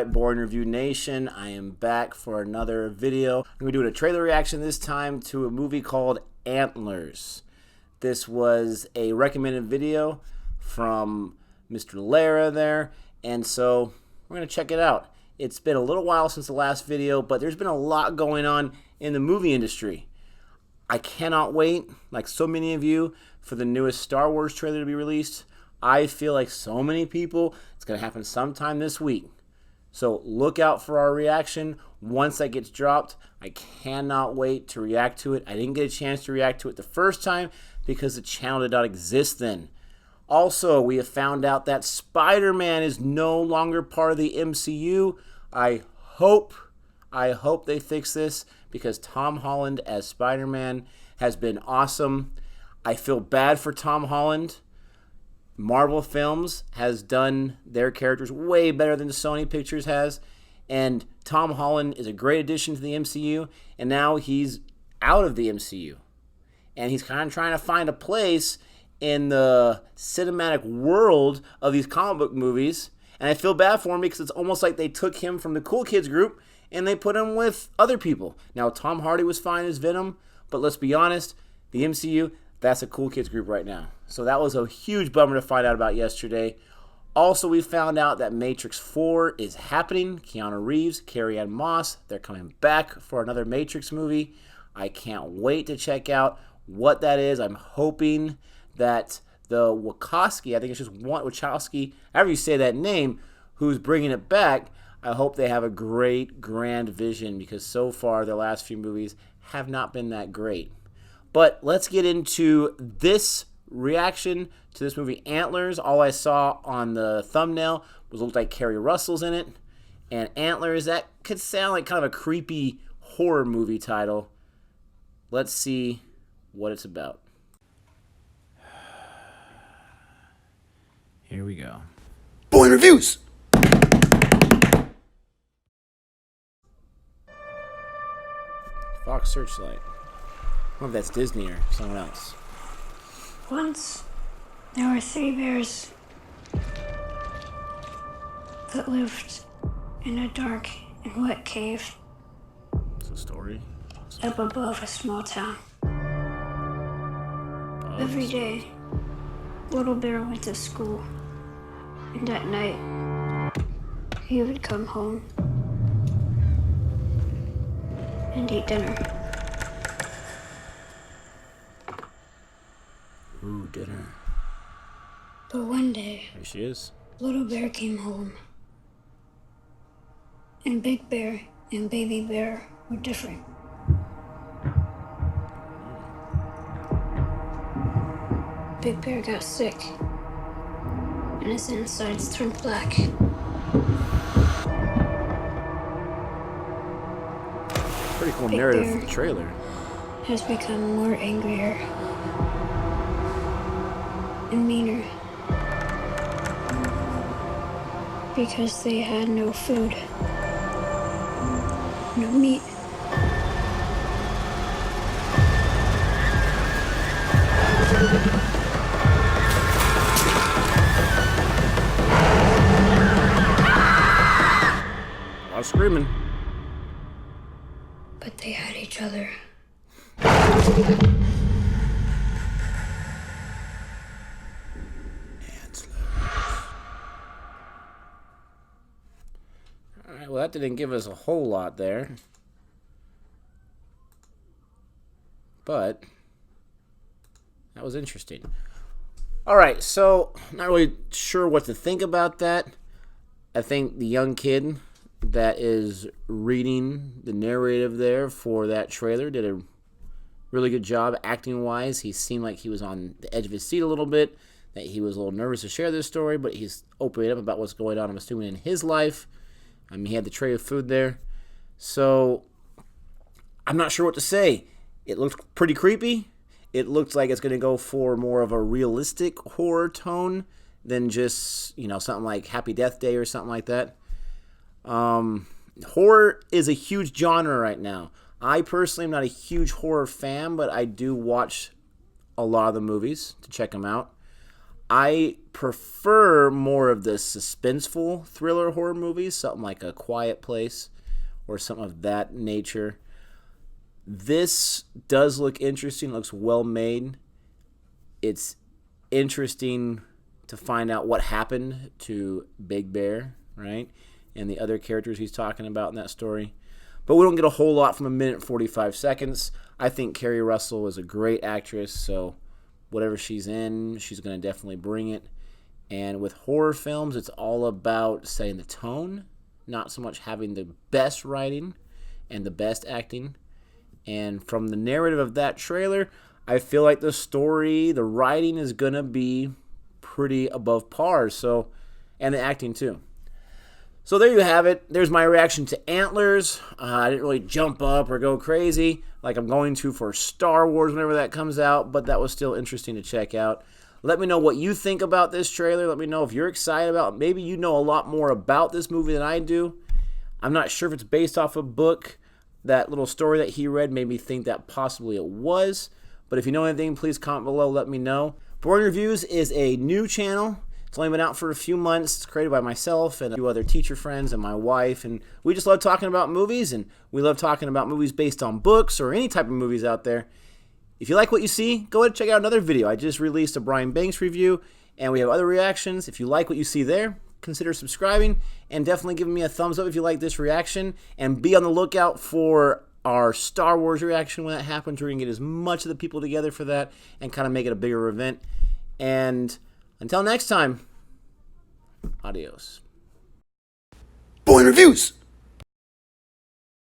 Alright, Born Review Nation, I am back for another video. I'm going to do a trailer reaction this time to a movie called Antlers. This was a recommended video from Mr. Lara there, and so we're going to check it out. It's been a little while since the last video, but there's been a lot going on in the movie industry. I cannot wait, like so many of you, for the newest Star Wars trailer to be released. I feel like so many people, it's going to happen sometime this week. So look out for our reaction once that gets dropped. I cannot wait to react to it. I didn't get a chance to react to it the first time because the channel did not exist then. Also, we have found out that Spider-Man is no longer part of the MCU. I hope they fix this because Tom Holland as Spider-Man has been awesome. I feel bad for Tom Holland. Marvel Films has done their characters way better than Sony Pictures has, and Tom Holland is a great addition to the MCU, and now he's out of the MCU, and he's kind of trying to find a place in the cinematic world of these comic book movies, and I feel bad for him because it's almost like they took him from the cool kids group and they put him with other people. Now, Tom Hardy was fine as Venom, but let's be honest, the MCU, that's a cool kids group right now. So that was a huge bummer to find out about yesterday. Also, we found out that Matrix 4 is happening. Keanu Reeves, Carrie-Anne Moss, they're coming back for another Matrix movie. I can't wait to check out what that is. I'm hoping that the Wachowski, I think it's just one Wachowski, however you say that name, who's bringing it back, I hope they have a great, grand vision because so far their last few movies have not been that great. But let's get into this reaction to this movie, Antlers. All I saw on the thumbnail was looked like Kerry Russell's in it. And Antlers, that could sound like kind of a creepy horror movie title. Let's see what it's about. Here we go. Boy Reviews! Fox Searchlight. I wonder if that's Disney or someone else. Once, there were 3 bears that lived in a dark and wet cave It's a story. up above a small town. Every day, Little Bear went to school, and at night, he would come home and eat dinner. Ooh, dinner. But one day, There she is. Little Bear came home, and Big Bear and Baby Bear were different. Big Bear got sick, and his insides turned black. Pretty cool Big narrative Bear. for the trailer. Has become more angrier and meaner because they had no food, no meat. A lot of screaming. But they had each other. Alright, well that didn't give us a whole lot there. But that was interesting. Alright, so not really sure what to think about that. I think the young kid that is reading the narrative there for that trailer did a really good job acting wise. He seemed like he was on the edge of his seat a little bit, that he was a little nervous to share this story, but he's opening up about what's going on, I'm assuming, in his life. I mean, he had the tray of food there. So I'm not sure what to say. It looked pretty creepy. It looks like it's going to go for more of a realistic horror tone than just, you know, something like Happy Death Day or something like that. Horror is a huge genre right now. I personally am not a huge horror fan, but I do watch a lot of the movies to check them out. I prefer more of the suspenseful thriller horror movies, something like A Quiet Place or something of that nature. This does look interesting, looks well made. It's interesting to find out what happened to Big Bear, right? And the other characters he's talking about in that story. But we don't get a whole lot from 1 minute and 45 seconds. I think Kerry Russell is a great actress, so whatever she's in, she's going to definitely bring it. And with horror films, it's all about setting the tone, not so much having the best writing and the best acting. And from the narrative of that trailer, I feel like the story, the writing is going to be pretty above par. So, and the acting too. So there you have it. There's my reaction to Antlers. I didn't really jump up or go crazy like I'm going to for Star Wars whenever that comes out, but that was still interesting to check out. Let me know what you think about this trailer. Let me know if you're excited about it. Maybe you know a lot more about this movie than I do. I'm not sure if it's based off a book. That little story that he read made me think that possibly it was. But if you know anything, please comment below. Let me know. Boring Reviews is a new channel. It's only been out for a few months. It's created by myself and a few other teacher friends and my wife. And we just love talking about movies. And we love talking about movies based on books or any type of movies out there. If you like what you see, go ahead and check out another video. I just released a Brian Banks review. And we have other reactions. If you like what you see there, consider subscribing. And definitely giving me a thumbs up if you like this reaction. And be on the lookout for our Star Wars reaction when that happens. We're going to get as much of the people together for that and kind of make it a bigger event. And until next time, adios. Boring Reviews!